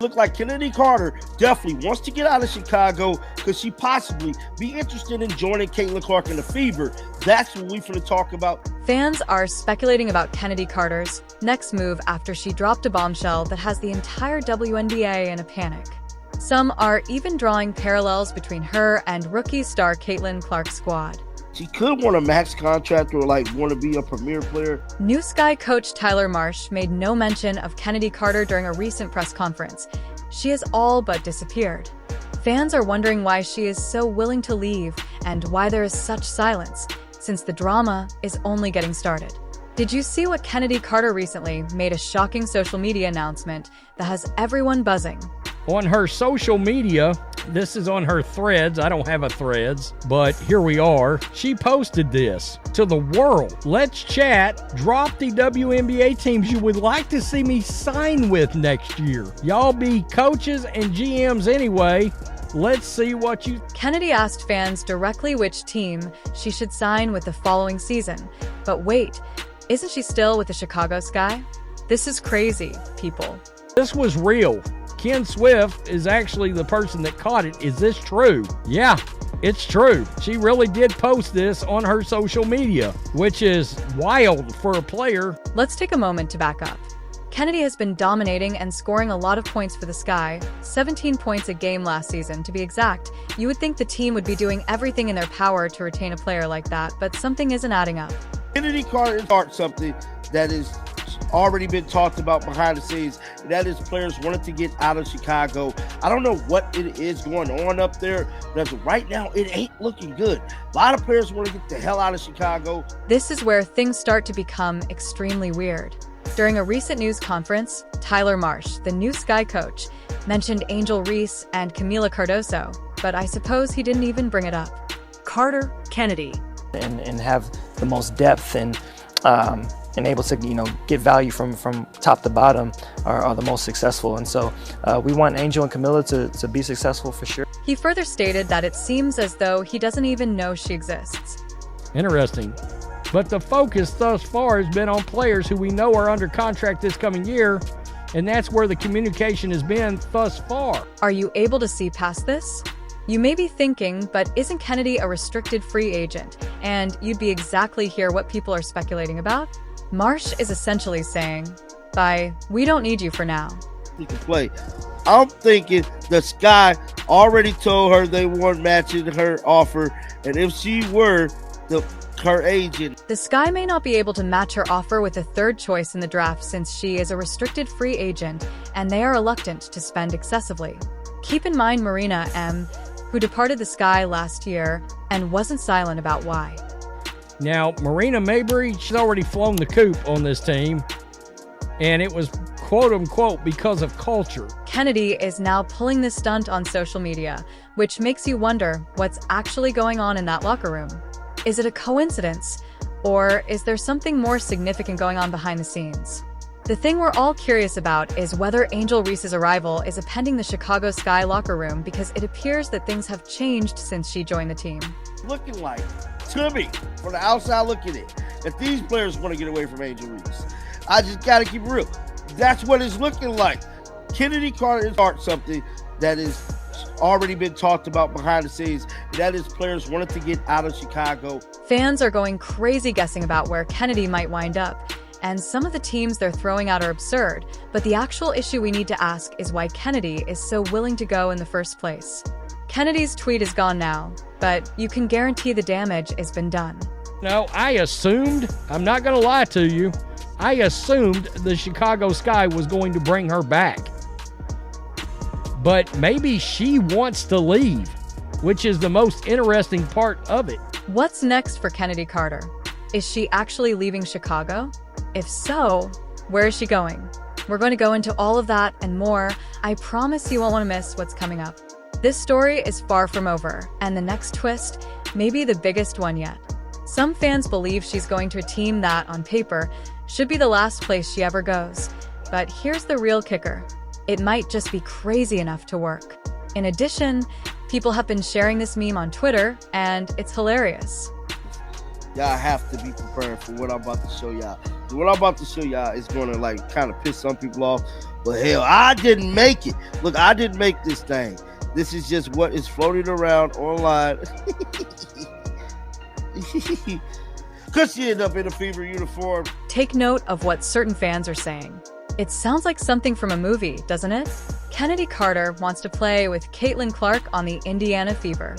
Look like Chennedy Carter definitely wants to get out of Chicago because she possibly be interested in joining Caitlin Clark in the Fever. That's what we finna talk about. Fans are speculating about Chennedy Carter's next move after she dropped a bombshell that has the entire WNBA in a panic. Some are even drawing parallels between her and rookie star Caitlin Clark's squad. She could want a max contract or want to be a premier player. New Sky coach Tyler Marsh made no mention of Chennedy Carter during a recent press conference. She has all but disappeared. Fans are wondering why she is so willing to leave and why there is such silence, since the drama is only getting started. Did you see what Chennedy Carter recently made a shocking social media announcement that has everyone buzzing? On her social media, this is on her threads. I don't have a threads, but here we are. She posted this to the world. Let's chat. Drop the WNBA teams you would like to see me sign with next year. Y'all be coaches and GMs anyway. Let's see what you... Chennedy asked fans directly which team she should sign with the following season. But wait, isn't she still with the Chicago Sky? This is crazy, people. This was real. Ken Swift is actually the person that caught it. Is this true? Yeah, it's true. She really did post this on her social media, which is wild for a player. Let's take a moment to back up. Chennedy has been dominating and scoring a lot of points for the Sky, 17 points a game last season to be exact. You would think the team would be doing everything in their power to retain a player like that, but something isn't adding up. Chennedy Carter is something that is already been talked about behind the scenes, and that is players wanted to get out of Chicago. I don't know what it is going on up there, but right now it ain't looking good. A lot of players want to get the hell out of Chicago. This is where things start to become extremely weird. During a recent news conference, Tyler Marsh, the new Sky coach, mentioned Angel Reese and Camila Cardoso, but I suppose he didn't even bring it up. Carter, Chennedy. And have the most depth and able to get value from top to bottom are the most successful. And so we want Angel and Camila to be successful for sure. He further stated that it seems as though he doesn't even know she exists. Interesting. But the focus thus far has been on players who we know are under contract this coming year, and that's where the communication has been thus far. Are you able to see past this? You may be thinking, but isn't Chennedy a restricted free agent? And you'd be exactly here what people are speculating about? Marsh is essentially saying, we don't need you for now. He can play. I'm thinking the Sky already told her they weren't matching her offer, and if she were her agent, the Sky may not be able to match her offer with a third choice in the draft since she is a restricted free agent and they are reluctant to spend excessively. Keep in mind Marina M., who departed the Sky last year and wasn't silent about why. Now, Marina Mabry, she's already flown the coop on this team, and it was quote-unquote because of culture. Chennedy is now pulling this stunt on social media, which makes you wonder what's actually going on in that locker room. Is it a coincidence, or is there something more significant going on behind the scenes? The thing we're all curious about is whether Angel Reese's arrival is appending the Chicago Sky locker room because it appears that things have changed since she joined the team. Looking like, to me, from the outside looking in, if these players want to get away from Angel Reese, I just got to keep it real. That's what it's looking like. Chennedy Carter is something that is already been talked about behind the scenes. That is players wanted to get out of Chicago. Fans are going crazy guessing about where Chennedy might wind up, and some of the teams they're throwing out are absurd, but the actual issue we need to ask is why Chennedy is so willing to go in the first place. Kennedy's tweet is gone now, but you can guarantee the damage has been done. No, I assumed, I'm not going to lie to you, I assumed the Chicago Sky was going to bring her back. But maybe she wants to leave, which is the most interesting part of it. What's next for Chennedy Carter? Is she actually leaving Chicago? If so, where is she going? We're going to go into all of that and more. I promise you won't want to miss what's coming up. This story is far from over, and the next twist may be the biggest one yet. Some fans believe she's going to a team that, on paper, should be the last place she ever goes. But here's the real kicker. It might just be crazy enough to work. In addition, people have been sharing this meme on Twitter, and it's hilarious. Y'all have to be prepared for what I'm about to show y'all. What I'm about to show y'all is going to like kind of piss some people off. But hell, I didn't make it. Look, I didn't make this thing. This is just what is floating around online. Could she end up in a Fever uniform? Take note of what certain fans are saying. It sounds like something from a movie, doesn't it? Chennedy Carter wants to play with Caitlin Clark on the Indiana Fever.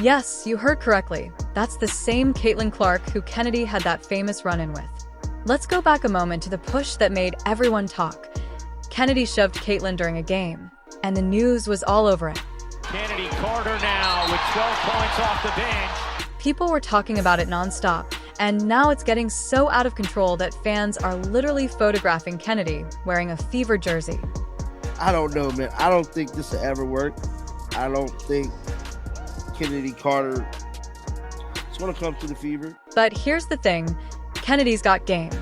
Yes, you heard correctly. That's the same Caitlin Clark who Chennedy had that famous run-in with. Let's go back a moment to the push that made everyone talk. Chennedy shoved Caitlin during a game, and the news was all over it. Chennedy Carter now with 12 points off the bench. People were talking about it nonstop, and now it's getting so out of control that fans are literally photographing Chennedy wearing a Fever jersey. I don't know, man. I don't think this will ever work. I don't think Chennedy Carter is going to come to the Fever. But here's the thing, Kennedy's got game.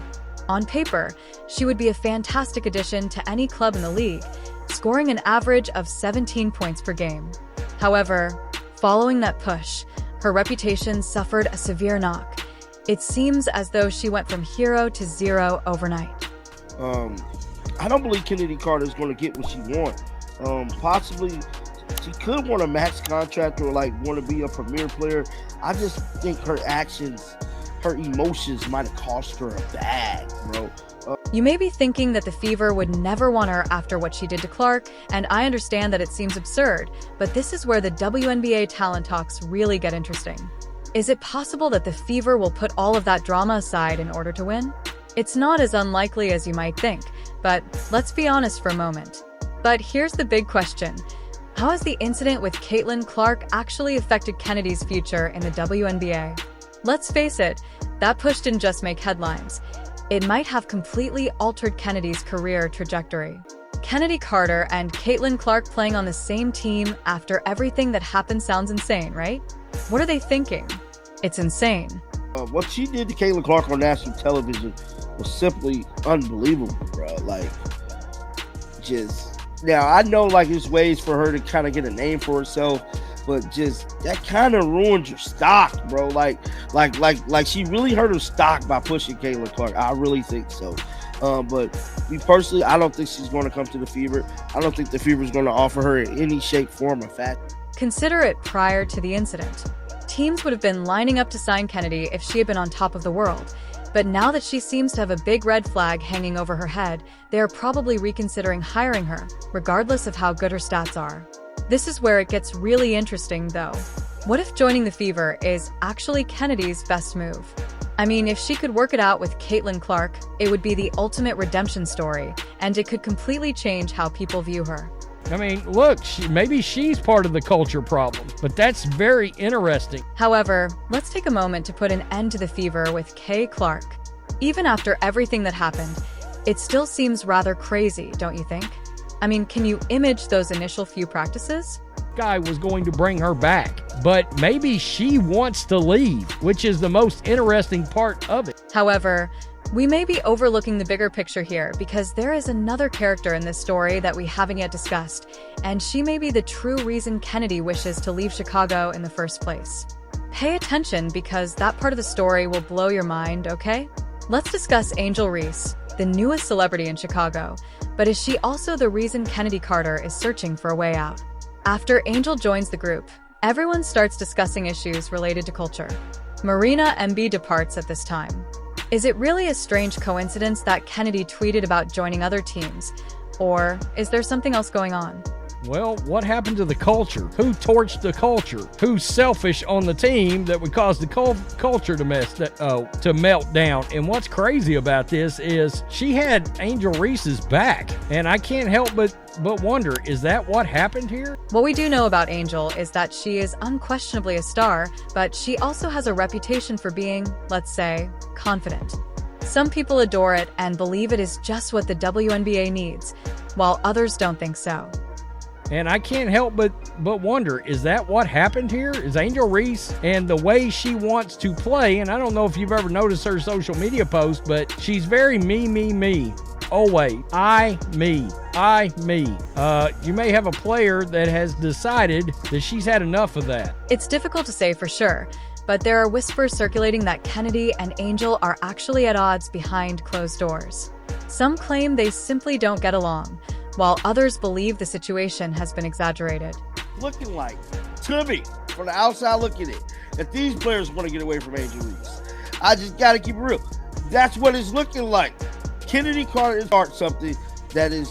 On paper, she would be a fantastic addition to any club in the league, scoring an average of 17 points per game. However, following that push, her reputation suffered a severe knock. It seems as though she went from hero to zero overnight. I don't believe Chennedy Carter is going to get what she wants. Possibly, she could want a max contract or like want to be a premier player. I just think her actions, her emotions might have cost her a bag, bro. You may be thinking that the Fever would never want her after what she did to Clark, and I understand that it seems absurd, but this is where the WNBA talent talks really get interesting. Is it possible that the Fever will put all of that drama aside in order to win? It's not as unlikely as you might think, but let's be honest for a moment. But here's the big question. How has the incident with Caitlin Clark actually affected Kennedy's future in the WNBA? Let's face it, that push didn't just make headlines. It might have completely altered Kennedy's career trajectory. Chennedy Carter and Caitlin Clark playing on the same team after everything that happened sounds insane, right? What are they thinking? It's insane. What she did to Caitlin Clark on national television was simply unbelievable, bro. Like, just now I know like there's ways for her to kind of get a name for herself, but just that kind of ruined your stock, bro. Like she really hurt her stock by pushing Caitlin Clark. I really think so. But me personally, I don't think she's going to come to the Fever. I don't think the Fever is going to offer her in any shape, form, or fashion. Consider it prior to the incident. Teams would have been lining up to sign Chennedy if she had been on top of the world. But now that she seems to have a big red flag hanging over her head, they are probably reconsidering hiring her, regardless of how good her stats are. This is where it gets really interesting, though. What if joining the Fever is actually Kennedy's best move? I mean, if she could work it out with Caitlin Clark, it would be the ultimate redemption story, and it could completely change how people view her. I mean, look, maybe she's part of the culture problem, but that's very interesting. However, let's take a moment to put an end to the Fever with Kay Clark. Even after everything that happened, it still seems rather crazy, don't you think? I mean, can you image those initial few practices? Guy was going to bring her back, but maybe she wants to leave, which is the most interesting part of it. However, we may be overlooking the bigger picture here because there is another character in this story that we haven't yet discussed, and she may be the true reason Chennedy wishes to leave Chicago in the first place. Pay attention because that part of the story will blow your mind, okay? Let's discuss Angel Reese, the newest celebrity in Chicago, but is she also the reason Chennedy Carter is searching for a way out? After Angel joins the group, everyone starts discussing issues related to culture. Marina MB departs at this time. Is it really a strange coincidence that Chennedy tweeted about joining other teams? Or is there something else going on? Well, what happened to the culture? Who torched the culture? Who's selfish on the team that would cause the culture to melt down? And what's crazy about this is she had Angel Reese's back, and I can't help but wonder, is that what happened here? What we do know about Angel is that she is unquestionably a star, but she also has a reputation for being, let's say, confident. Some people adore it and believe it is just what the WNBA needs, while others don't think so. And I can't help but wonder, is that what happened here? Is Angel Reese and the way she wants to play, and I don't know if you've ever noticed her social media posts, but she's very me. Always. Me. You may have a player that has decided that she's had enough of that. It's difficult to say for sure, but there are whispers circulating that Chennedy and Angel are actually at odds behind closed doors. Some claim they simply don't get along, while others believe the situation has been exaggerated. Looking like, to me, from the outside looking in, that these players want to get away from Angel Reese. I just got to keep it real. That's what it's looking like. Chennedy Carter is something that is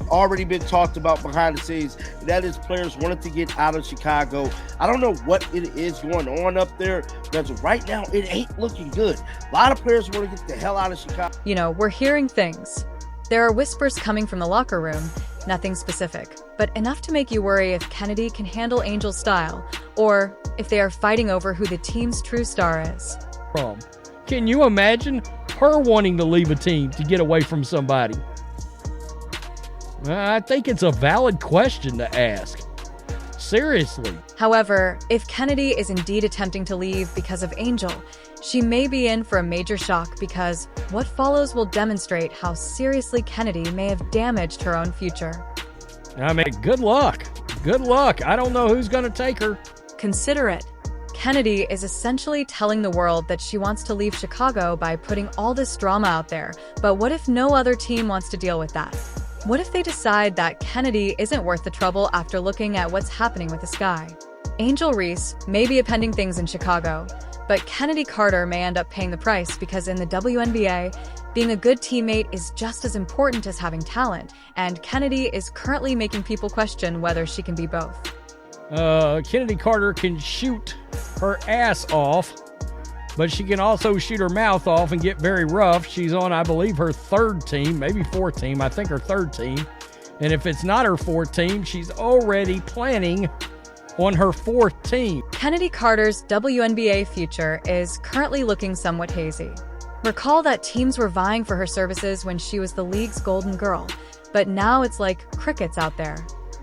already been talked about behind the scenes, and that is players wanting to get out of Chicago. I don't know what it is going on up there, because right now it ain't looking good. A lot of players want to get the hell out of Chicago. You know, we're hearing things. There are whispers coming from the locker room, nothing specific, but enough to make you worry if Chennedy can handle Angel's style, or if they are fighting over who the team's true star is. Can you imagine her wanting to leave a team to get away from somebody? I think it's a valid question to ask. Seriously. However, if Chennedy is indeed attempting to leave because of Angel, she may be in for a major shock, because what follows will demonstrate how seriously Chennedy may have damaged her own future. I mean, good luck. Good luck. I don't know who's going to take her. Consider it. Chennedy is essentially telling the world that she wants to leave Chicago by putting all this drama out there. But what if no other team wants to deal with that? What if they decide that Chennedy isn't worth the trouble after looking at what's happening with the Sky? Angel Reese may be appending things in Chicago, but Chennedy Carter may end up paying the price, because in the WNBA, being a good teammate is just as important as having talent, and Chennedy is currently making people question whether she can be both. Chennedy Carter can shoot her ass off, but she can also shoot her mouth off and get very rough. She's on, I believe, her third team, maybe fourth team. I think her third team. And if it's not her fourth team, she's already planning on her fourth team. Chennedy Carter's WNBA future is currently looking somewhat hazy. Recall that teams were vying for her services when she was the league's golden girl, but now it's like crickets out there.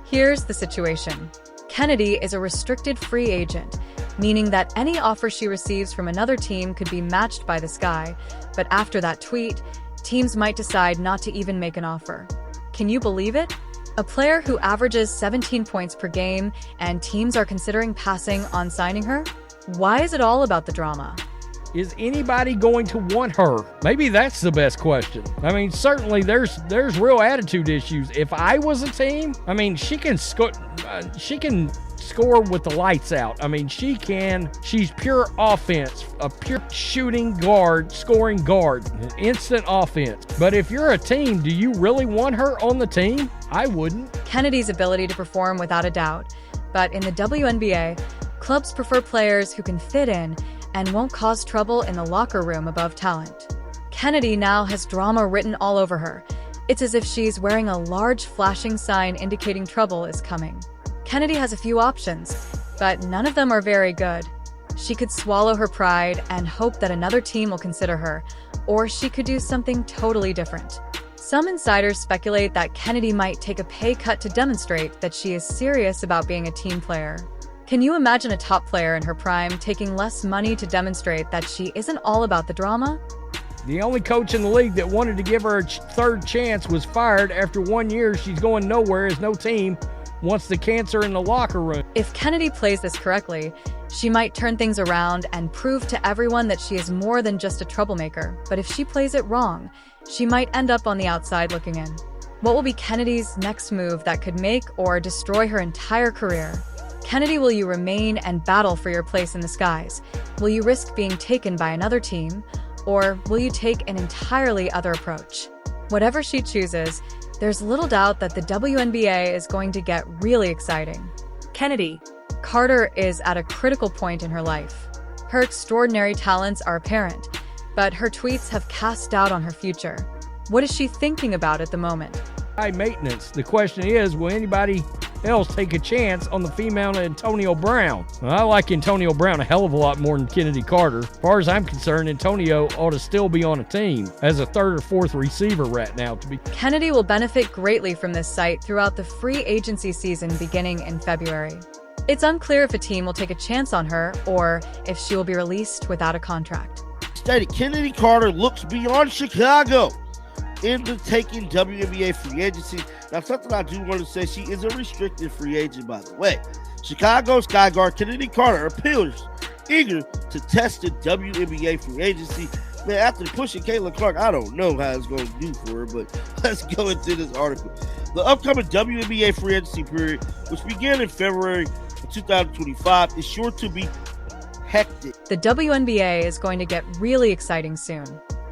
Here's the situation. Chennedy is a restricted free agent, meaning that any offer she receives from another team could be matched by the Sky, but after that tweet, teams might decide not to even make an offer. Can you believe it? A player who averages 17 points per game, and teams are considering passing on signing her? Why is it all about the drama? Is anybody going to want her? Maybe that's the best question. I mean, certainly there's real attitude issues. If I was a team, I mean, she can score with the lights out. I mean, she's pure offense, a pure shooting guard, scoring guard, instant offense. But if you're a team, do you really want her on the team? I wouldn't. Kennedy's ability to perform without a doubt, but in the WNBA, clubs prefer players who can fit in and won't cause trouble in the locker room above talent. Chennedy now has drama written all over her. It's as if she's wearing a large flashing sign indicating trouble is coming. Chennedy has a few options, but none of them are very good. She could swallow her pride and hope that another team will consider her, or she could do something totally different. Some insiders speculate that Chennedy might take a pay cut to demonstrate that she is serious about being a team player. Can you imagine a top player in her prime taking less money to demonstrate that she isn't all about the drama? The only coach in the league that wanted to give her a third chance was fired after 1 year. She's going nowhere as no team wants the cancer in the locker room. If Chennedy plays this correctly, she might turn things around and prove to everyone that she is more than just a troublemaker. But if she plays it wrong, she might end up on the outside looking in. What will be Kennedy's next move that could make or destroy her entire career? Chennedy, will you remain and battle for your place in the skies? Will you risk being taken by another team? Or will you take an entirely other approach? Whatever she chooses, there's little doubt that the WNBA is going to get really exciting. Chennedy Carter is at a critical point in her life. Her extraordinary talents are apparent, but her tweets have cast doubt on her future. What is she thinking about at the moment? High maintenance. The question is, will anybody else take a chance on the female Antonio Brown? Well, I like Antonio Brown a hell of a lot more than Chennedy Carter. As far as I'm concerned, Antonio ought to still be on a team as a third or fourth receiver right now. Chennedy will benefit greatly from this site throughout the free agency season beginning in February. It's unclear if a team will take a chance on her or if she will be released without a contract. Stated Chennedy Carter looks beyond Chicago into taking WNBA free agency. Now, something I do want to say, she is a restricted free agent, by the way. Chicago Sky guard Chennedy Carter appears eager to test the WNBA free agency. Man, after pushing Caitlin Clark, I don't know how it's going to do for her, but let's go into this article. The upcoming WNBA free agency period, which began in February of 2025, is sure to be hectic. The WNBA is going to get really exciting soon.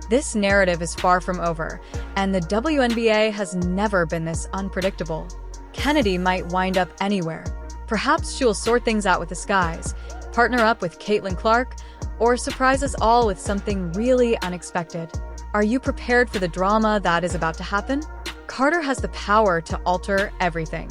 This narrative is far from over, and the WNBA has never been this unpredictable. Chennedy might wind up anywhere. Perhaps she will sort things out with the skies, partner up with Caitlin Clark, or surprise us all with something really unexpected. Are you prepared for the drama that is about to happen? Carter has the power to alter everything.